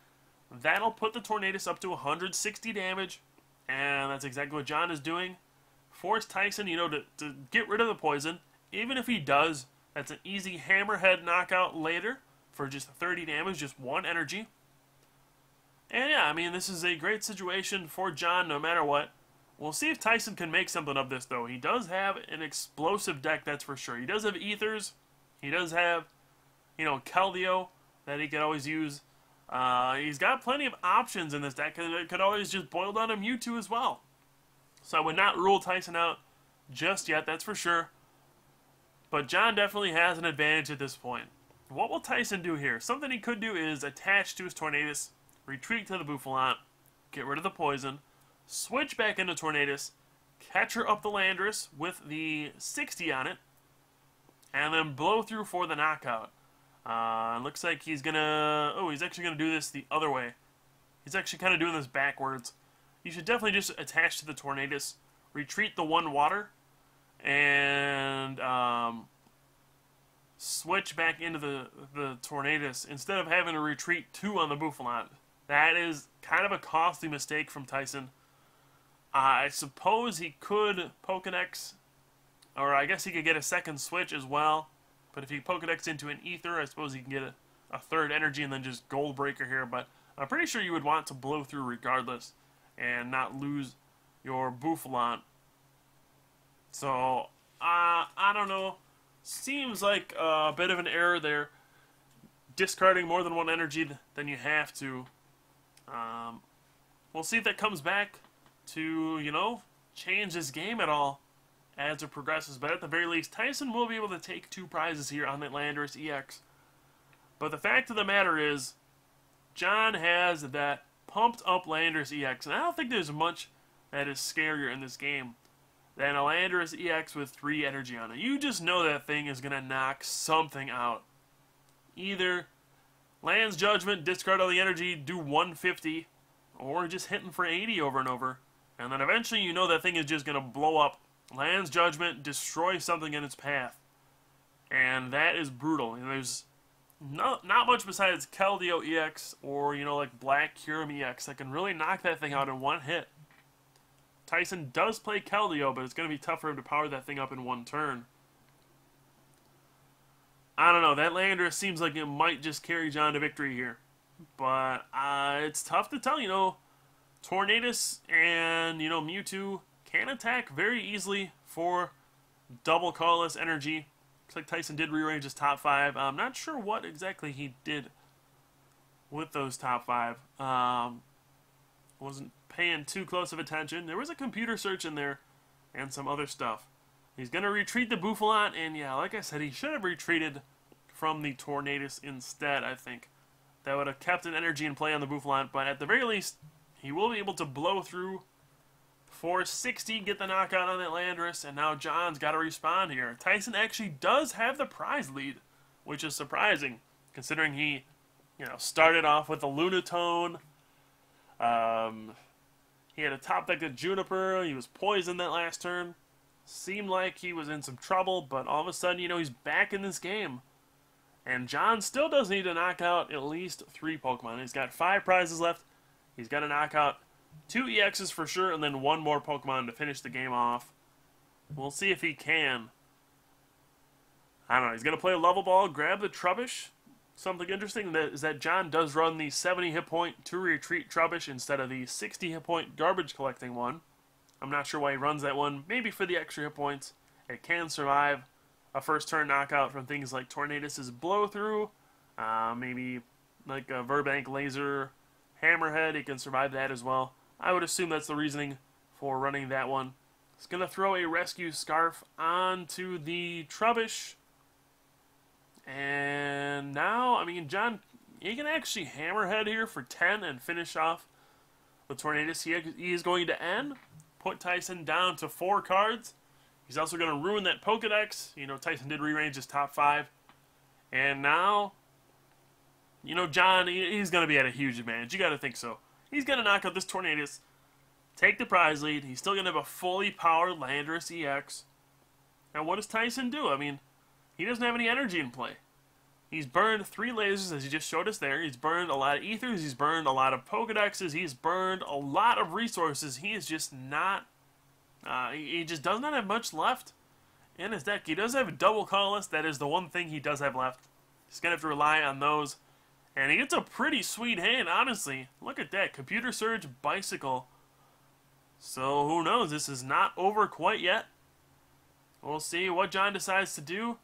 That'll put the Tornadus up to 160 damage. And that's exactly what Jon is doing. Force Tyson, you know, to get rid of the poison. Even if he does, that's an easy hammerhead knockout later for just 30 damage, just 1 energy. And yeah, I mean, this is a great situation for Jon no matter what. We'll see if Tyson can make something of this, though. He does have an explosive deck, that's for sure. He does have Ethers. He does have, you know, Keldeo that he could always use. He's got plenty of options in this deck. It could always just boil down to Mewtwo as well. So I would not rule Tyson out just yet, that's for sure. But Jon definitely has an advantage at this point. What will Tyson do here? Something he could do is attach to his Tornadus, retreat to the Buffalon, get rid of the poison, switch back into Tornadus, catch her up the Landorus with the 60 on it, and then blow through for the knockout. Looks like he's gonna... Oh, he's actually gonna do this the other way. He's actually kind of doing this backwards. You should definitely just attach to the Tornadus, retreat the 1 water, and switch back into the Tornadus instead of having to retreat 2 on the Buffalon. That is kind of a costly mistake from Tyson. I suppose he could Pokedex, or I guess he could get a second switch as well. But if he Pokedex into an Ether, I suppose he can get a third energy and then just Gold Breaker here. But I'm pretty sure you would want to blow through regardless and not lose your Buffalon. So, I don't know. Seems like a bit of an error there. Discarding more than 1 energy than you have to. We'll see if that comes back to, you know, change this game at all as it progresses. But at the very least, Tyson will be able to take 2 prizes here on that Landorus EX. But the fact of the matter is, Jon has that pumped up Landorus EX. And I don't think there's much that is scarier in this game than a Landorus EX with 3 energy on it. You just know that thing is going to knock something out. Either Land's Judgment, discard all the energy, do 150, or just hitting for 80 over and over. And then eventually you know that thing is just going to blow up. Land's Judgment, destroy something in its path. And that is brutal. And there's not much besides Keldeo EX or, you know, like Black Kyurem EX that can really knock that thing out in 1 hit. Tyson does play Keldeo, but it's going to be tough for him to power that thing up in 1 turn. I don't know, that Landorus seems like it might just carry Jon to victory here. But it's tough to tell, you know. Tornadus and, you know, Mewtwo can attack very easily for double colorless energy. Looks like Tyson did rearrange his top 5. I'm not sure what exactly he did with those top 5. Wasn't paying too close of attention. There was a computer search in there and some other stuff. He's going to retreat the Buffalon, and yeah, like I said, he should have retreated from the Tornadus instead, I think. That would have kept an energy in play on the Buffalon, but at the very least, he will be able to blow through 460, get the knockout on that Landorus, and now Jon's got to respond here. Tyson actually does have the prize lead, which is surprising, considering he, started off with a Lunatone. He had a top deck of Juniper. He was poisoned that last turn. Seemed like he was in some trouble, but all of a sudden, he's back in this game. And Jon still does need to knock out at least 3 Pokemon. He's got 5 prizes left. He's got to knock out 2 EXs for sure, and then 1 more Pokemon to finish the game off. We'll see if he can. I don't know. He's going to play a level ball, grab the Trubbish. Something interesting is that Jon does run the 70 hit point to retreat Trubbish instead of the 60 hit point garbage collecting one. I'm not sure why he runs that one. Maybe for the extra hit points. It can survive a first turn knockout from things like Tornadus' Blow Through. Maybe like a Verbank Laser Hammerhead. He can survive that as well. I would assume that's the reasoning for running that one. He's going to throw a Rescue Scarf onto the Trubbish. And now, Jon, he can actually Hammerhead here for 10 and finish off the Tornadus. He is going to end, put Tyson down to 4 cards. He's also going to ruin that Pokedex. Tyson did rearrange his top 5. And now, Jon, he's going to be at a huge advantage. You got to think so. He's going to knock out this Tornadus, take the prize lead. He's still going to have a fully powered Landorus EX. Now, what does Tyson do? He doesn't have any energy in play. He's burned 3 lasers, as he just showed us there. He's burned a lot of ethers. He's burned a lot of Pokedexes. He's burned a lot of resources. He is just not... he just does not have much left in his deck. He does have a double colorless. That is the one thing he does have left. He's going to have to rely on those. And he gets a pretty sweet hand, honestly. Look at that. Computer Surge, Bicycle. So, who knows? This is not over quite yet. We'll see what Jon decides to do.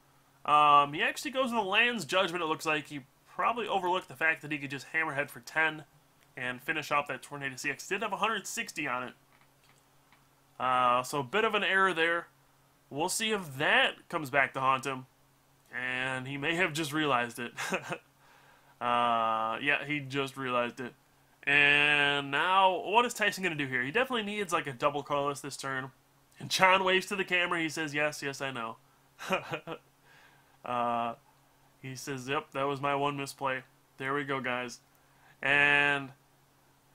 He actually goes with the Land's Judgment, it looks like. He probably overlooked the fact that he could just Hammerhead for 10 and finish off that Tornadus EX. Did have 160 on it. So a bit of an error there. We'll see if that comes back to haunt him. And he may have just realized it. Yeah, he just realized it. And now, what is Tyson going to do here? He definitely needs like a double colorless this turn. And Jon waves to the camera. He says, yes, I know. He says, yep, that was my one misplay. There we go, guys. And,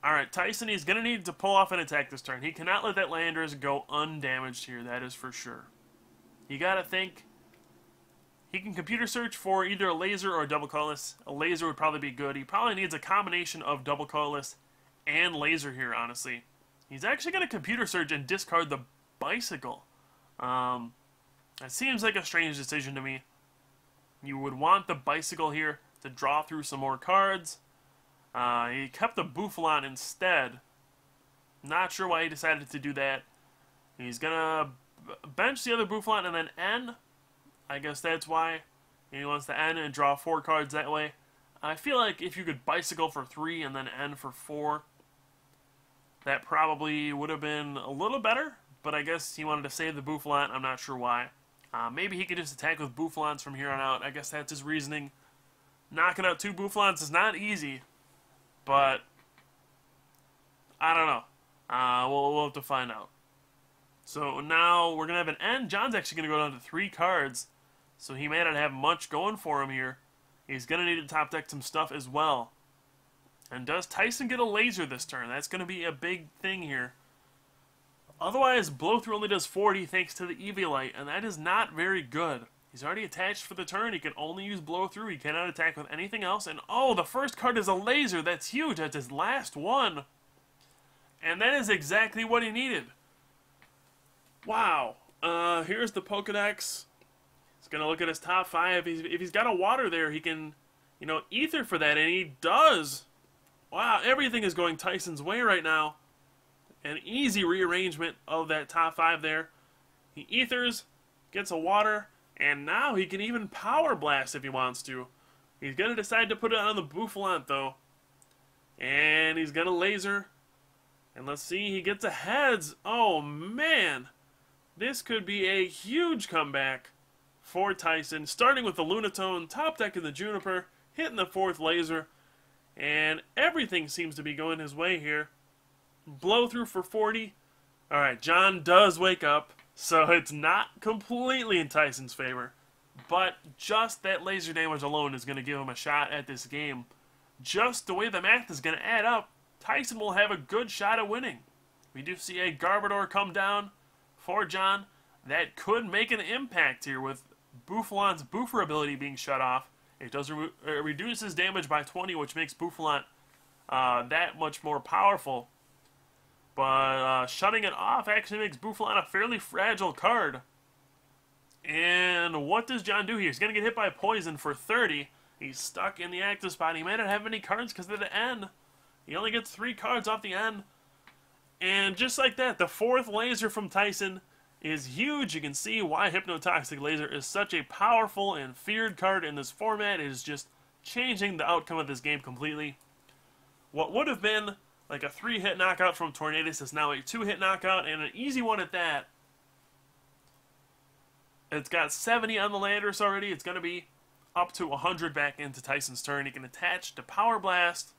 alright, Tyson, he's going to need to pull off an attack this turn. He cannot let that Landorus go undamaged here, that is for sure. You got to think, he can computer search for either a laser or a double colorless. A laser would probably be good. He probably needs a combination of double colorless and laser here, honestly. He's actually going to computer search and discard the Bicycle. That seems like a strange decision to me. You would want the Bicycle here to draw through some more cards. He kept the Buffalon instead. Not sure why he decided to do that. He's going to bench the other Buffalon and then N. I guess that's why he wants to N and draw 4 cards that way. I feel like if you could Bicycle for 3 and then N for 4, that probably would have been a little better. But I guess he wanted to save the Buffalon. I'm not sure why. Maybe he could just attack with Buffalons from here on out. I guess that's his reasoning. Knocking out 2 Buffalons is not easy. But I don't know. We'll have to find out. So now we're going to have an N. Jon's actually going to go down to 3 cards. So he may not have much going for him here. He's going to need to top deck some stuff as well. And does Tyson get a laser this turn? That's going to be a big thing here. Otherwise, Blow Through only does 40 thanks to the Eviolite, and that is not very good. He's already attached for the turn. He can only use Blow Through. He cannot attack with anything else. And oh, the first card is a laser. That's huge. That's his last one. And that is exactly what he needed. Wow. Here's the Pokedex. He's going to look at his top 5. If he's got a water there, he can, ether for that, and he does. Wow, everything is going Tyson's way right now. An easy rearrangement of that top 5 there. He ethers, gets a water, and now he can even Power Blast if he wants to. He's going to decide to put it on the Buffalon, though. And he's going to laser. And let's see, he gets a heads. Oh, man. This could be a huge comeback for Tyson, starting with the Lunatone, top deck in the Juniper, hitting the 4th laser, and everything seems to be going his way here. Blow through for 40. Alright, Jon does wake up, so it's not completely in Tyson's favor. But just that laser damage alone is going to give him a shot at this game. Just the way the math is going to add up, Tyson will have a good shot at winning. We do see a Garbodor come down for Jon. That could make an impact here with Bouffalan's Boofer ability being shut off. It does reduces damage by 20, which makes Bouffalant that much more powerful. But shutting it off actually makes Bouffalant a fairly fragile card. And what does Jon do here? He's going to get hit by poison for 30. He's stuck in the active spot. He may not have any cards because of the N. He only gets 3 cards off the N. And just like that, the 4th laser from Tyson is huge. You can see why Hypnotoxic Laser is such a powerful and feared card in this format. It is just changing the outcome of this game completely. What would have been like a 3-hit knockout from Tornadus is now a 2-hit knockout, and an easy one at that. It's got 70 on the Landorus already. It's going to be up to 100 back into Tyson's turn. He can attach the Power Blast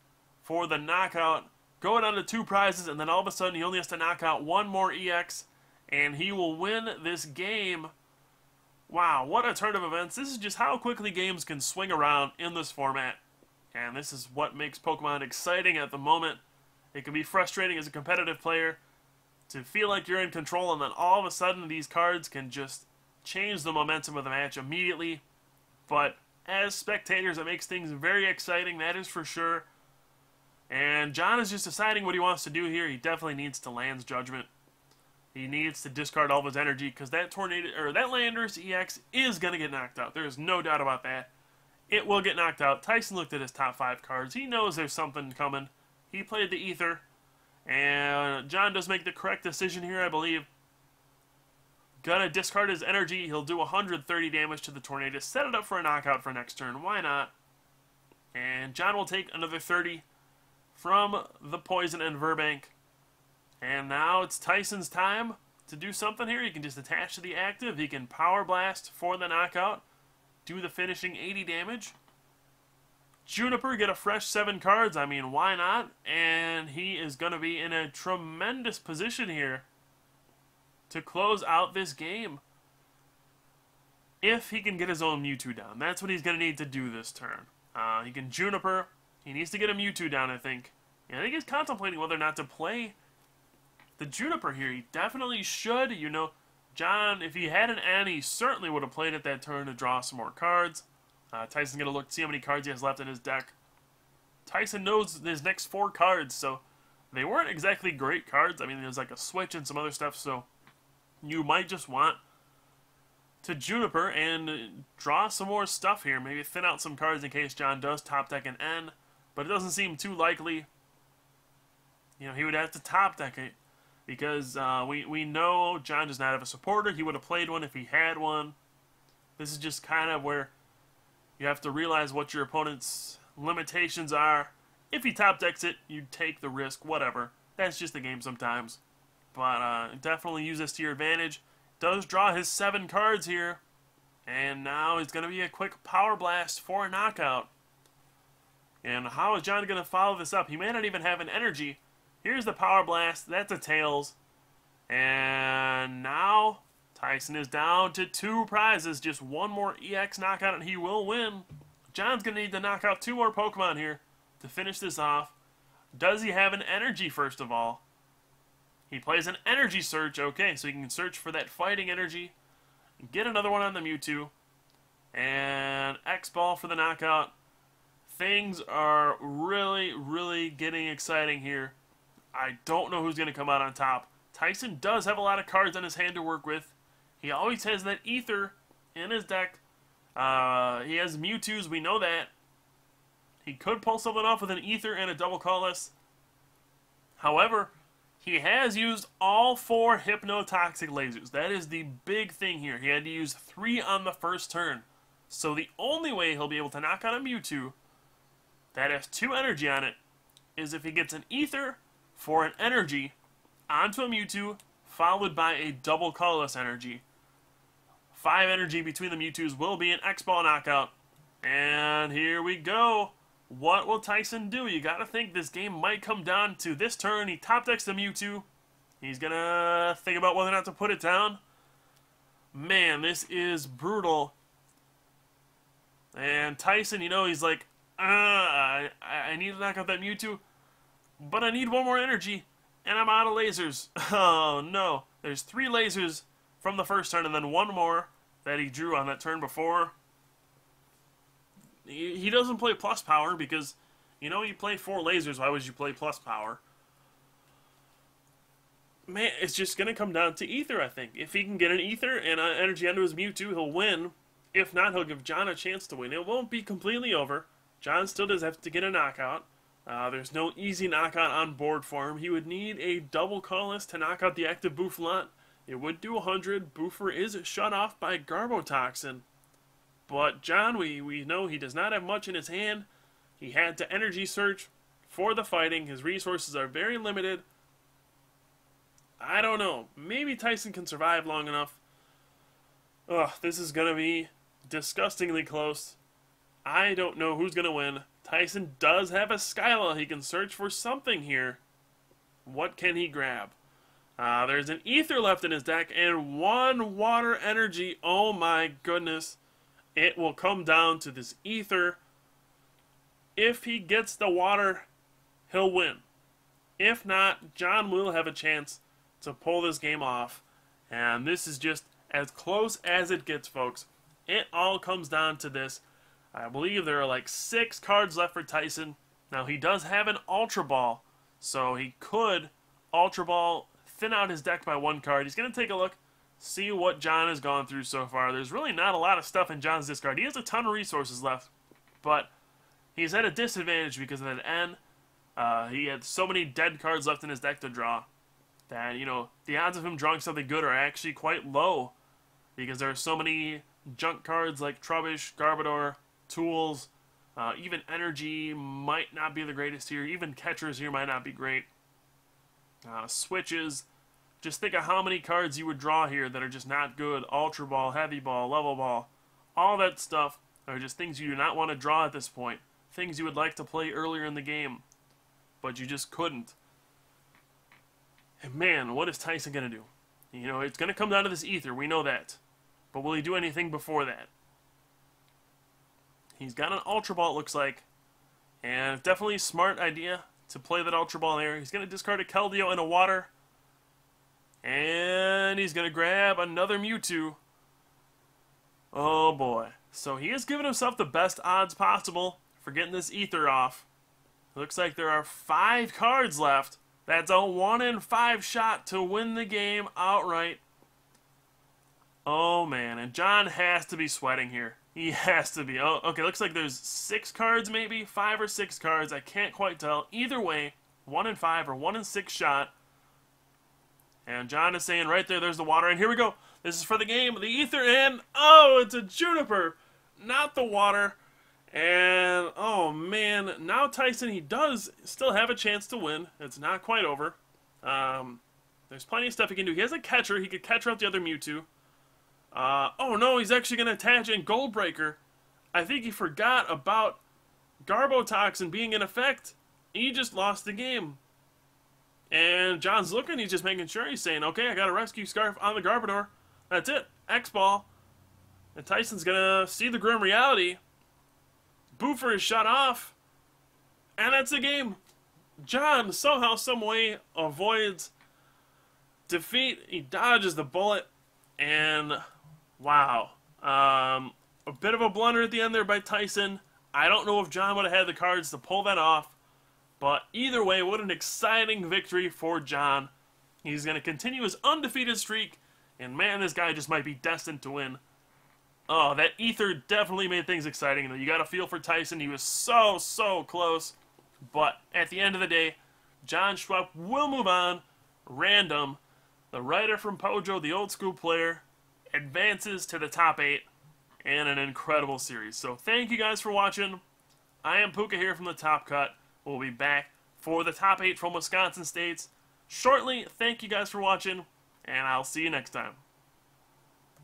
for the knockout, go down to 2 prizes, and then all of a sudden he only has to knock out 1 more EX, and he will win this game. Wow, what a turn of events. This is just how quickly games can swing around in this format. And this is what makes Pokemon exciting at the moment. It can be frustrating as a competitive player to feel like you're in control, and then all of a sudden these cards can just change the momentum of the match immediately. But as spectators, it makes things very exciting, that is for sure. And Jon is just deciding what he wants to do here. He definitely needs to Land's Judgment. He needs to discard all of his energy because that that Landorus EX is going to get knocked out. There is no doubt about that. It will get knocked out. Tyson looked at his top 5 cards. He knows there's something coming. He played the Ether. And Jon does make the correct decision here, I believe. Gonna discard his energy. He'll do 130 damage to the Tornadus. Set it up for a knockout for next turn. Why not? And Jon will take another 30 from the Poison and Verbank. And now it's Tyson's time to do something here. He can just attach to the active. He can Power Blast for the knockout. Do the finishing 80 damage. Juniper, get a fresh 7 cards. I mean, why not? And he is going to be in a tremendous position here to close out this game. If he can get his own Mewtwo down. That's what he's going to need to do this turn. He can Juniper. He needs to get a Mewtwo down, I think. And I think he's contemplating whether or not to play the Juniper here. He definitely should. You know, Jon, if he had an N, he certainly would have played it that turn to draw some more cards. Tyson's going to look to see how many cards he has left in his deck. Tyson knows his next 4 cards, so they weren't exactly great cards. I mean, there's like a switch and some other stuff, so you might just want to Juniper and draw some more stuff here. Maybe thin out some cards in case Jon does top deck an N, but it doesn't seem too likely. You know, he would have to top deck it because we know Jon does not have a supporter. He would have played one if he had one. This is just kind of where you have to realize what your opponent's limitations are. If he top decks it, you take the risk, whatever. That's just the game sometimes. But definitely use this to your advantage. Does draw his 7 cards here. And now it's going to be a quick Power Blast for a knockout. And how is Jon going to follow this up? He may not even have an energy. Here's the Power Blast. That's a Tails. And now Tyson is down to 2 prizes. Just 1 more EX knockout and he will win. Jon's going to need to knock out 2 more Pokemon here to finish this off. Does he have an energy first of all? He plays an energy search. Okay, so he can search for that fighting energy. Get another one on the Mewtwo. And X-Ball for the knockout. Things are really, really getting exciting here. I don't know who's going to come out on top. Tyson does have a lot of cards on his hand to work with. He always has that Ether in his deck. He has Mewtwo's, we know that. He could pull something off with an Ether and a double colorless. However, he has used all 4 Hypnotoxic Lasers. That is the big thing here. He had to use 3 on the first turn. So the only way he'll be able to knock out a Mewtwo that has 2 energy on it is if he gets an Ether for an energy onto a Mewtwo followed by a double colorless energy. 5 energy between the Mewtwo's will be an X-Ball knockout. And here we go. What will Tyson do? You gotta think this game might come down to this turn. He top decks the Mewtwo. He's gonna think about whether or not to put it down. Man, this is brutal. And Tyson, you know, he's like, I need to knock out that Mewtwo, but I need one more energy, and I'm out of lasers. Oh, no. There's 3 lasers from the first turn, and then 1 more that he drew on that turn before. He doesn't play plus power because, you know, you play 4 lasers. Why would you play plus power? Man, it's just going to come down to Ether, I think. If he can get an Ether and an energy onto his Mewtwo, he'll win. If not, he'll give Jon a chance to win. It won't be completely over. Jon still does have to get a knockout. There's no easy knockout on board for him. He would need a double colorless to knock out the active Bouffalant. It would do 100. Boofer is shut off by Garbotoxin. But Jon, we know he does not have much in his hand. He had to energy search for the fighting. His resources are very limited. I don't know. Maybe Tyson can survive long enough. Ugh, this is going to be disgustingly close. I don't know who's going to win. Tyson does have a Skyla. He can search for something here. What can he grab? There's an Ether left in his deck and 1 water energy. Oh my goodness. It will come down to this Ether. If he gets the water, he'll win. If not, Jon will have a chance to pull this game off. And this is just as close as it gets, folks. It all comes down to this. I believe there are like 6 cards left for Tyson. Now, he does have an Ultra Ball, so he could Ultra Ball, thin out his deck by 1 card. He's going to take a look, see what Jon has gone through so far. There's really not a lot of stuff in Jon's discard. He has a ton of resources left, but he's at a disadvantage because of that N. He had so many dead cards left in his deck to draw that, you know, the odds of him drawing something good are actually quite low because there are so many junk cards like Trubbish, Garbodor, Tools, even Energy might not be the greatest here. Even Catchers here might not be great. Switches. Just think of how many cards you would draw here that are just not good. Ultra Ball, Heavy Ball, Level Ball. All that stuff are just things you do not want to draw at this point. Things you would like to play earlier in the game, but you just couldn't. And man, what is Tyson going to do? You know, it's going to come down to this Ether. We know that. But will he do anything before that? He's got an Ultra Ball, it looks like. And definitely a smart idea to play that Ultra Ball there. He's going to discard a Keldeo and a Water. And he's going to grab another Mewtwo. Oh boy. So he has given himself the best odds possible for getting this Ether off. Looks like there are 5 cards left. That's a 1 in 5 shot to win the game outright. Oh man, and Jon has to be sweating here. He has to be. Oh, okay, looks like there's 6 cards maybe, 5 or 6 cards. I can't quite tell. Either way, 1 in 5 or 1 in 6 shot. And Jon is saying right there, there's the water. And here we go. This is for the game. The Ether in. Oh, it's a Juniper, not the water. And, oh man, now Tyson, he does still have a chance to win. It's not quite over. There's plenty of stuff he can do. He has a catcher. He could catcher out the other Mewtwo. Oh no, he's actually going to attach in Gold Breaker. I think he forgot about Garbotoxin being in effect. He just lost the game. And Jon's looking, he's just making sure. He's saying, okay, I got a Rescue Scarf on the Garbodor. That's it. X-Ball. And Tyson's going to see the grim reality. Boofer is shut off. And that's the game. Jon somehow, someway avoids defeat. He dodges the bullet. And wow. A bit of a blunder at the end there by Tyson. I don't know if Jon would have had the cards to pull that off. But either way, what an exciting victory for Jon. He's going to continue his undefeated streak. And man, this guy just might be destined to win. Oh, that Ether definitely made things exciting. You got to feel for Tyson. He was so close. But at the end of the day, Jon Schweppe will move on. Random. The writer from Pojo, the old school player, advances to the top 8 in an incredible series. So thank you guys for watching. I am Pooka here from the Top Cut. We'll be back for the top 8 from Wisconsin States shortly. Thank you guys for watching, and I'll see you next time.